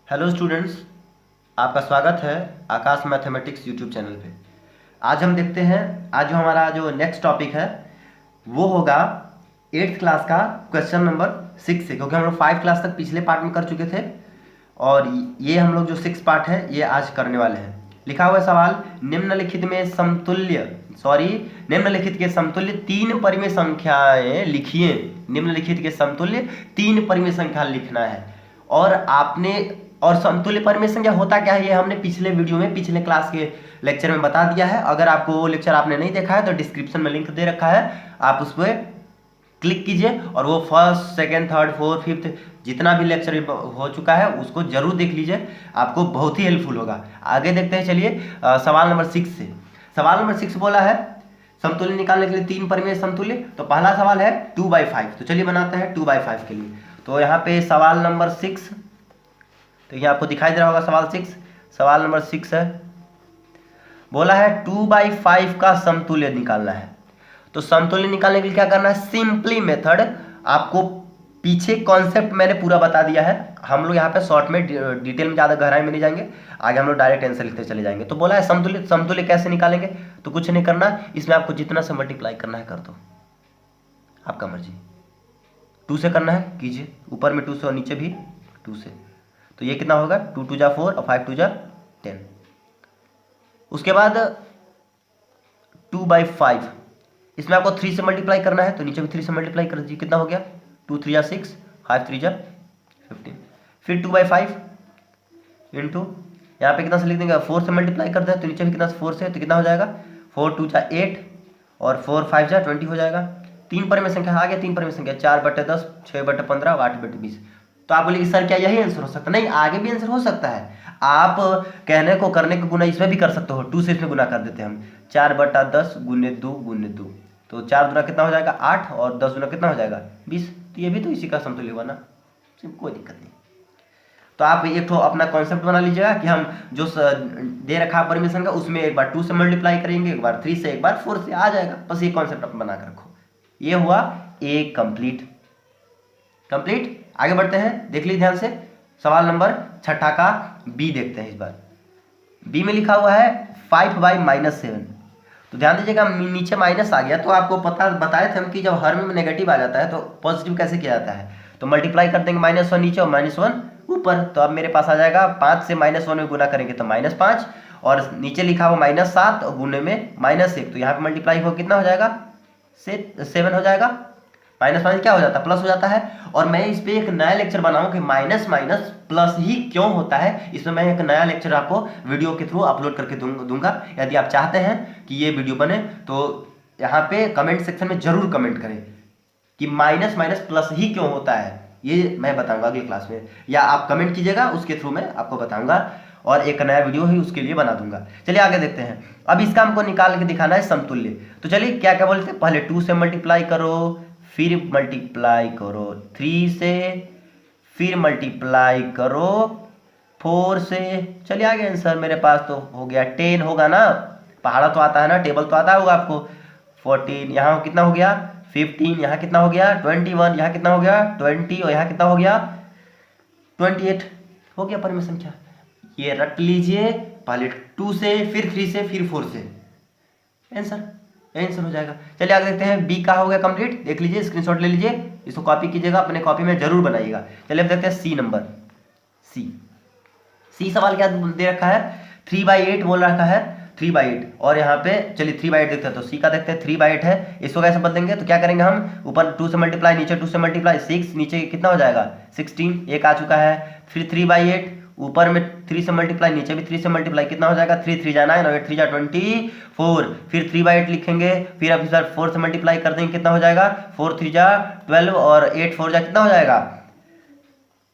Hello students, आपका स्वागत है आकाश मैथमेटिक्स यूट्यूब चैनल पे। आज हम देखते हैं, आज जो हमारा जो नेक्स्ट टॉपिक है वो होगा 8th क्लास का क्वेश्चन नंबर 6 से, क्योंकि हम लोग 5 क्लास तक पिछले पार्ट में कर चुके थे और ये हम लोग जो 6 पार्ट है ये आज करने वाले हैं। लिखा हुआ सवाल, निम्नलिखित के समतुल्य तीन परिमेय संख्याएं लिखिए। निम्नलिखित के समतुल्य तीन परिमेय संख्या लिखना है और समतुल्य परिमेय संख्या होता क्या है ये हमने पिछले वीडियो में, पिछले क्लास के लेक्चर में बता दिया है। अगर आपको वो लेक्चर आपने नहीं देखा है तो डिस्क्रिप्शन में लिंक दे रखा है, आप उस पर क्लिक कीजिए और वो first, second, third, fourth, fifth जितना भी लेक्चर हो चुका है उसको जरूर देख लीजिए, आपको बहुत ही हेल्पफुल होगा। आगे देखते हैं, चलिए सवाल नंबर 6 से। सवाल नंबर 6 बोला है समतुल्य निकालने के लिए तीन परिमेय समतुल्य। तो पहला सवाल है 2/5। तो चलिए बनाते हैं 2/5 के लिए। तो यहाँ पे सवाल नंबर 6, तो ये आपको दिखाई दे रहा होगा सवाल नंबर 6 है। बोला है 2/5 का समतुल्य निकालना है। तो समतुल्य निकालने के लिए क्या करना है, सिंपली मेथड। आपको पीछे कॉन्सेप्ट मैंने पूरा बता दिया है, हम लोग यहाँ पे शॉर्ट में डिटेल में ज़्यादा गहराई में नहीं जाएंगे, आगे हम लोग डायरेक्ट आंसर लिखते चले जाएंगे। तो बोला है समतुल्य कैसे निकालेंगे, तो कुछ नहीं करना, इसमें आपको जितना से मल्टीप्लाई करना है कर दो, आपका मर्जी। 2 से करना है कीजिए, ऊपर में 2 से और नीचे भी 2 से। तो ये कितना होगा, 2 2 जा 4 और 5 2 जा 10। उसके बाद 2/5, इसमें आपको 3 से मल्टीप्लाई करना है, तो नीचे भी 3 से मल्टीप्लाई कर दीजिए। कितना हो गया, 2 3 जा 6, 5 3 जा 15। फिर 2/5 इंटू, यहाँ पे कितना से लिख देंगे, 4 से मल्टीप्लाई कर दे, तो नीचे भी कितना 4 से, तो कितना हो जाएगा, 4 2 जा 8 और 4 5 जा 20 हो जाएगा। तीन परिमेय संख्या आ गया, तीन परिमेय संख्या 4/10, 6/15, 8/20। तो आप बोलिए सर क्या यही आंसर हो सकता है? नहीं, आगे भी आंसर हो सकता है। आप कहने को करने का गुना इसमें भी कर सकते हो, 2 से इसमें गुना कर देते हैं हम, 4/10 गुने 2 गुने 2। तो 4 दूना कितना हो जाएगा 8 और 10 दूना कितना हो जाएगा 20। तो ये भी तो इसी का समतुल्य हुआ ना, कोई दिक्कत नहीं। तो आप एक तो अपना कॉन्सेप्ट बना लीजिएगा कि हम जो दे रखा परिमेय संख्या उसमें एक बार 2 से मल्टीप्लाई करेंगे, एक बार 3 से, एक बार 4 से, आ जाएगा। बस ये कॉन्सेप्ट आप बना कर रखो। ये हुआ ए कंप्लीट। आगे बढ़ते हैं, देख लीजिए ध्यान से। सवाल नंबर 6 का बी देखते हैं। इस बार बी में लिखा हुआ है 5/-7। तो ध्यान दीजिएगा, नीचे माइनस आ गया, तो आपको बताए थे हम कि जब हर में नेगेटिव आ जाता है तो पॉजिटिव कैसे किया जाता है। तो मल्टीप्लाई कर देंगे, -1 नीचे और -1 ऊपर। तो अब मेरे पास आ जाएगा 5 से -1 में गुना करेंगे तो -5, और नीचे लिखा हुआ -7 और गुने में -1। तो यहाँ पे मल्टीप्लाई हो कितना हो जाएगा, 7 हो जाएगा। माइनस क्या हो जाता है, प्लस हो जाता है। और मैं इस पे एक नया लेक्चर बनाऊं कि माइनस प्लस ही क्यों होता है, इसमें मैं एक नया लेक्चर आपको वीडियो के थ्रू अपलोड करके दूंगा। यदि आप चाहते हैं कि ये वीडियो बने तो यहाँ पे कमेंट सेक्शन में जरूर कमेंट करें कि माइनस प्लस ही क्यों होता है, ये मैं बताऊंगा अगली क्लास में, या आप कमेंट कीजिएगा, उसके थ्रू मैं आपको बताऊंगा और एक नया वीडियो ही उसके लिए बना दूंगा। चलिए आगे देखते हैं। अब इसका हमको निकाल के दिखाना है समतुल्य। तो चलिए क्या क्या बोलते हैं, पहले 2 से मल्टीप्लाई करो, फिर मल्टीप्लाई करो 3 से, फिर मल्टीप्लाई करो 4 से। चलिए आगे आंसर मेरे पास तो हो गया 10 होगा ना, पहाड़ा तो आता है ना, टेबल तो आता होगा आपको। 14, यहाँ कितना हो गया 15, यहाँ कितना हो गया 21, यहाँ कितना हो गया 20 और यहाँ कितना हो गया 28 हो गया परिमेय संख्या। ये रट लीजिए, पहले 2 से, फिर 3 से, फिर 4 से, आंसर हो जाएगा। चलिए आगे देखते हैं। बी का हो गया कंप्लीट, देख लीजिए, स्क्रीनशॉट ले लीजिए, इसको कॉपी कीजिएगा, अपने कॉपी में जरूर बनाइएगा। चलिए अब देखते हैं सी नंबर। सी सवाल क्या दे रखा है, 3/8 बोल रखा है, 3/8। और यहाँ पे चलिए 3/8 देखते हैं। तो सी का देखते हैं 3/8 है, इसको कैसे बदलेंगे, तो क्या करेंगे हम, ऊपर 2 से मल्टीप्लाई, नीचे 2 से मल्टीप्लाई 6, नीचे कितना हो जाएगा 16, एक आ चुका है। फिर 3/8, ऊपर में 3 से मल्टीप्लाई, नीचे भी 3 से मल्टीप्लाई, कितना हो जाएगा 3 3 जा 9 और 8 3 जा 24। फिर 3/8 लिखेंगे, फिर अब सर 4 से मल्टीप्लाई कर देंगे, कितना हो जाएगा 4 3 जा 12 और 8 4 जा कितना हो जाएगा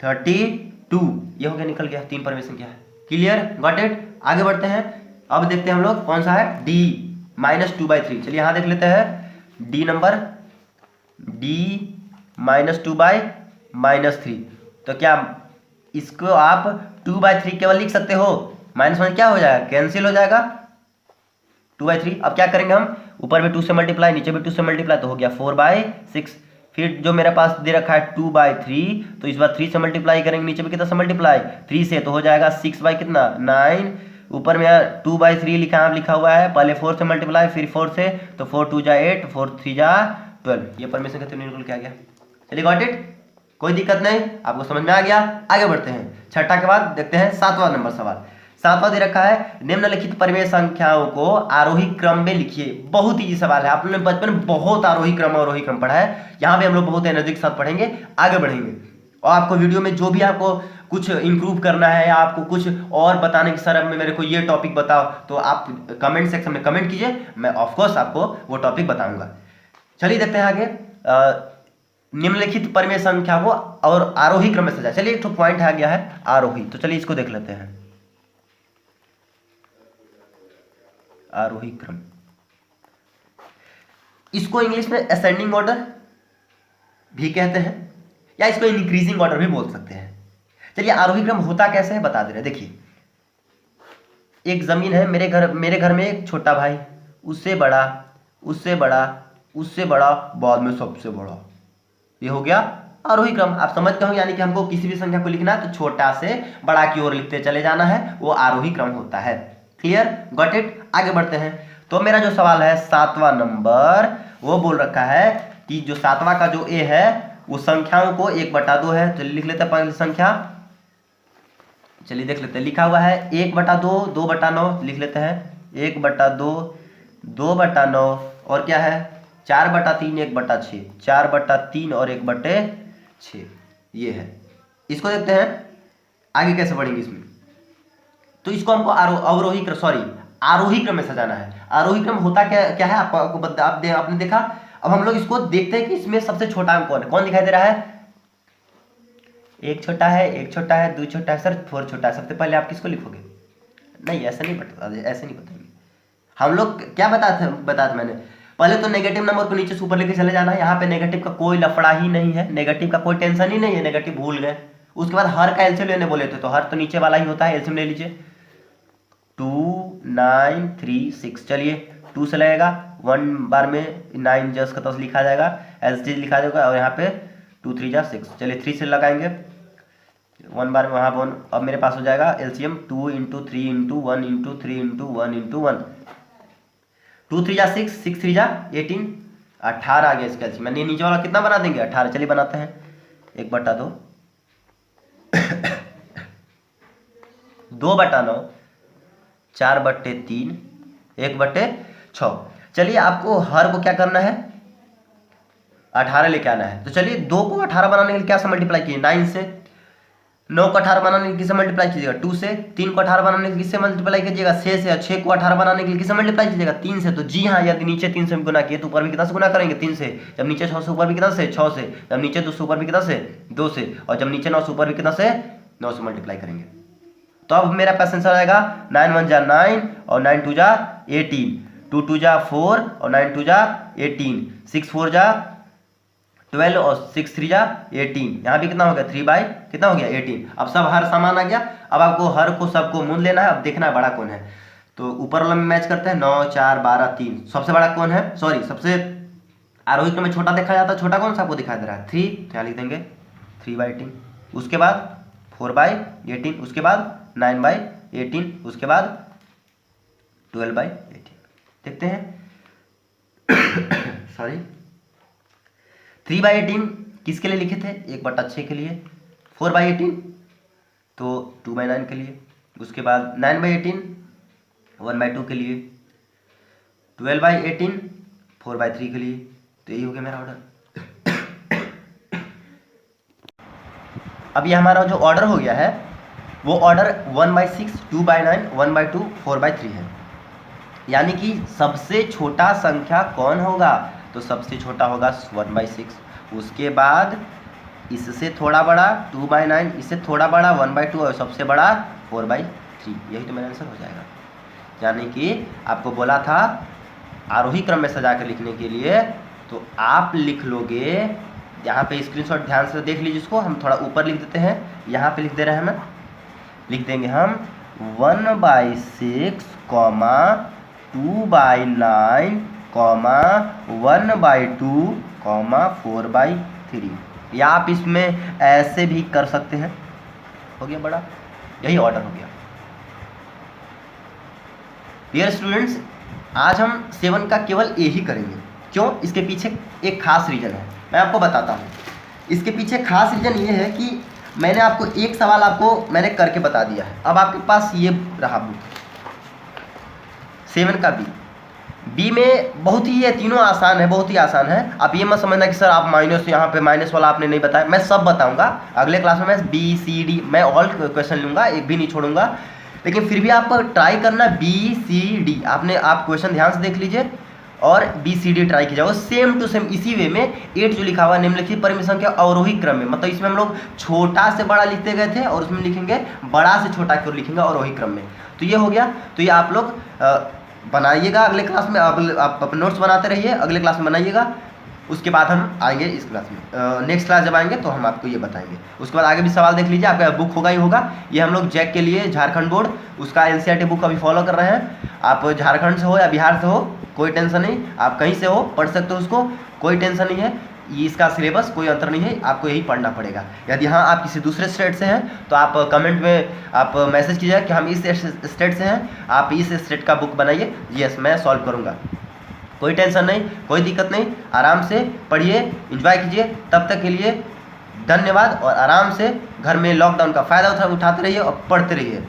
32। ये हो गया, निकल गया, तीन परिमेय संख्या है। Clear, got it. आगे बढ़ते हैं। अब देखते हैं हम लोग कौन सा है, डी -2/3। चलिए यहाँ देख लेते हैं डी नंबर, डी -2/-3। तो क्या इसको आप 2/3 केवल लिख सकते हो, -1 क्या हो जाएगा, कैंसिल हो जाएगा 2/3। अब क्या करेंगे हम, ऊपर में 2 से मल्टीप्लाई, नीचे भी 2 से मल्टीप्लाई, तो हो गया 4/6। फिर जो मेरे पास दे रखा है 2/3, तो इस बार 3 से मल्टीप्लाई करेंगे, नीचे में कितना से मल्टीप्लाई 3 से, तो हो जाएगा 6 कितना 9, ऊपर में 2/3 लिखा हुआ है, पहले 4 से मल्टीप्लाई फिर 4 से, तो 4 2 जा 8, 4 3 जा 12, ये परमेशन का त्रिकोणीय रूल क्या गया। चलिए गॉट इट, कोई दिक्कत नहीं, आपको समझ में आ गया। आगे बढ़ते हैं, छठा के बाद देखते हैं 7वां नंबर सवाल। 7वां दे रखा है, निम्नलिखित परिमेय संख्याओं को आरोही क्रम में लिखिए। बहुत इजी सवाल है, आप लोगों ने बचपन में बहुत आरोही क्रम अवरोही क्रम पढ़ा है, यहाँ पे हम लोग बहुत एनर्जी के साथ पढ़ेंगे, आगे बढ़ेंगे। और आपको वीडियो में जो भी आपको कुछ इंप्रूव करना है या आपको कुछ और बताने की सर में मेरे को ये टॉपिक बताओ, तो आप कमेंट सेक्शन में कमेंट कीजिए, मैं ऑफकोर्स आपको वो टॉपिक बताऊंगा। चलिए देखते हैं आगे। निम्नलिखित परिमेय संख्या को और आरोही क्रम में सजाए। चलिए एक तो पॉइंट आ गया है आरोही, तो चलिए इसको देख लेते हैं। आरोही क्रम, इसको इंग्लिश में असेंडिंग ऑर्डर भी कहते हैं या इसको इंक्रीजिंग ऑर्डर भी बोल सकते हैं। चलिए आरोही क्रम होता कैसे है बता दे रहे। देखिए एक जमीन है, मेरे घर में एक छोटा भाई, उससे बड़ा, उससे बड़ा, उससे बड़ा, बाद में सबसे बड़ा, ये हो गया आरोही क्रम। आप समझ गए हो, यानी कि हमको किसी भी संख्या को लिखना है तो छोटा से बड़ा की ओर लिखते चले जाना है, वो आरोही क्रम होता है। Clear, got it. आगे बढ़ते हैं, तो मेरा जो सवाल है 7वां नंबर, वो बोल रखा है कि जो 7वां का जो ए है वो संख्याओं को 1/2 है। चलिए लिख लेते हैं पहली संख्या, चलिए देख लेते हैं, लिखा हुआ है 1/2, 2/9 लिख लेते हैं, 1/2, 2/9 और क्या है 4/3, 1/6, 4/3 और 1/6, ये है। इसको देखते हैं आगे कैसे बढ़ेंगे इसमें। तो इसको हमको आरोही क्रम में सजाना है। आरोही क्रम होता क्या है आपने देखा। अब हम लोग इसको देखते हैं कि इसमें सबसे छोटा अंक कौन है। कौन दिखाई दे रहा है, एक छोटा है, एक छोटा है, 2 छोटा है, सर 4 छोटा है। सबसे पहले आप किसको लिखोगे, नहीं ऐसा नहीं ऐसे नहीं बताएंगे हम लोग। क्या बताते मैंने, पहले तो नेगेटिव नंबर को नीचे से ऊपर लेके चले जाना है। यहाँ पे नेगेटिव का कोई लफड़ा ही नहीं है, नेगेटिव का कोई टेंशन ही नहीं है, नेगेटिव भूल गए। उसके बाद हर का एलसीएम लेने बोले थे, तो हर तो नीचे वाला ही होता है, एलसीएम ले लीजिए। 2 9 3 6, चलिए 2 से लगेगा, 1 बार में 9 जस का 10 लिखा जाएगा, एलसीएम लिखा जाएगा, और यहाँ पे 2 3 जा 6। चलिए 3 से लगाएंगे, 1 बार में वहाँ 1, अब मेरे पास हो जाएगा एलसीएम 2 × 3 × 1 × 3 × 1 × 1, 2 3 जा 6, 6 3 जा 18, 18 आ गया इसका एलसीएम। मैंने नीचे वाला कितना बना देंगे 18। चलिए बनाते हैं, 1/2, 2/9, 4/3, 1/6। चलिए आपको हर को क्या करना है 18 लेके आना है। तो चलिए 2 को 18 बनाने के लिए क्या से मल्टीप्लाई किए 9 से, 9 को 18 बनाने के लिए किससे मल्टीप्लाई कीजिएगा 2 से, 3 को 18 बनाने के लिए किससे मल्टीप्लाई कीजिएगा 6 से, 6 को 18 बनाने के लिए किससे मल्टीप्लाई कीजिएगा 3 से। तो जी हाँ, यदि नीचे 3 से गुना किए तो ऊपर भी कितना से गुना करेंगे 3 से। जब नीचे 6 से ऊपर भी कितना से 6 से, जब नीचे 2 से ऊपर भी कितना से 2 से, और जब नीचे 9 से ऊपर भी कितना से 9 से मल्टीप्लाई करेंगे। तो अब मेरा पास आंसर आएगा 9 1 जा 9 और 9 2 जा 18, 2 2 जा 4 और 9 2 जा 18, 6 4 जा 12 और 6 3 जा 18। यहाँ भी कितना हो गया 3 बाई कितना हो गया 18। अब सब हर सामान आ गया। अब आपको हर को सबको मूल लेना है, अब देखना है बड़ा कौन है। तो ऊपर वाला में मैच करते हैं, 9 4 12 3, सबसे बड़ा कौन है, सॉरी सबसे आरोही क्रम में छोटा देखा जाता है, छोटा कौन सा आपको दिखाई दे रहा है 3, यहाँ लिख देंगे 3/18, उसके बाद 4/18, उसके बाद 9/18, उसके बाद 12/18। देखते हैं सॉरी 3/18 किसके लिए लिखे थे 1/6 के लिए, 4/18 तो 2/9 के लिए, उसके बाद 9/18 1/2 के लिए, 12/18 4/3 के लिए। तो यही हो गया मेरा ऑर्डर। अब ये हमारा जो ऑर्डर हो गया है वो ऑर्डर 1/6 2/9 1/2 4/3 है। यानी कि सबसे छोटा संख्या कौन होगा, तो सबसे छोटा होगा 1/6, उसके बाद इससे थोड़ा बड़ा 2/9, इससे थोड़ा बड़ा 1/2 और सबसे बड़ा 4/3। यही तो मेरा आंसर हो जाएगा। यानी कि आपको बोला था आरोही क्रम में सजा कर लिखने के लिए, तो आप लिख लोगे यहाँ पे स्क्रीनशॉट ध्यान से देख लीजिए। इसको हम थोड़ा ऊपर लिख देते हैं, यहाँ पे लिख दे रहे हैं हम, लिख देंगे हम 1/6 2/9 1/2 कॉमा 4/3, या आप इसमें ऐसे भी कर सकते हैं। हो गया बड़ा, यही ऑर्डर हो गया। डियर स्टूडेंट्स, आज हम 7 का केवल ए ही करेंगे। क्यों? इसके पीछे एक खास रीज़न है, मैं आपको बताता हूँ। इसके पीछे खास रीज़न ये है कि मैंने आपको एक सवाल मैंने करके बता दिया है। अब आपके पास ये रहा बुक 7 का बी में बहुत ही, ये तीनों आसान है, बहुत ही आसान है। आप ये मत समझना कि सर आप माइनस, यहाँ पे माइनस वाला आपने नहीं बताया। मैं सब बताऊंगा अगले क्लास में। मैं बी सी डी मैं ऑल क्वेश्चन लूँगा, एक भी नहीं छोड़ूंगा। लेकिन फिर भी आप ट्राई करना बी सी डी, आप क्वेश्चन ध्यान से देख लीजिए और बी सी डी ट्राई कीजिएगा। सेम टू सेम इसी वे में 8 जो लिखा हुआ है निम्नलिखित परिमित संख्या अवरोही क्रम में, मतलब इसमें हम लोग छोटा से बड़ा लिखते गए थे और उसमें लिखेंगे बड़ा से छोटा की ओर लिखेंगे अवरोही क्रम में। तो ये हो गया। तो ये आप लोग बनाइएगा अगले क्लास में। आप अपने नोट्स बनाते रहिए, अगले क्लास में बनाइएगा। उसके बाद हम आएंगे इस क्लास में, नेक्स्ट क्लास जब आएंगे तो हम आपको ये बताएंगे। उसके बाद आगे भी सवाल देख लीजिए, आपका बुक होगा ही होगा। ये हम लोग जैक के लिए झारखंड बोर्ड उसका एनसीईआरटी बुक अभी फॉलो कर रहे हैं। आप झारखंड से हो या बिहार से हो कोई टेंशन नहीं, आप कहीं से हो पढ़ सकते हो उसको, कोई टेंशन नहीं है। इसका सिलेबस कोई अंतर नहीं है, आपको यही पढ़ना पड़ेगा। यदि हाँ आप किसी दूसरे स्टेट से हैं तो आप कमेंट में आप मैसेज कीजिएगा कि हम इस स्टेट से हैं, आप इस स्टेट का बुक बनाइए। यस, मैं सॉल्व करूँगा, कोई टेंशन नहीं, कोई दिक्कत नहीं। आराम से पढ़िए, एंजॉय कीजिए। तब तक के लिए धन्यवाद, और आराम से घर में लॉकडाउन का फ़ायदा उठाते रहिए और पढ़ते रहिए।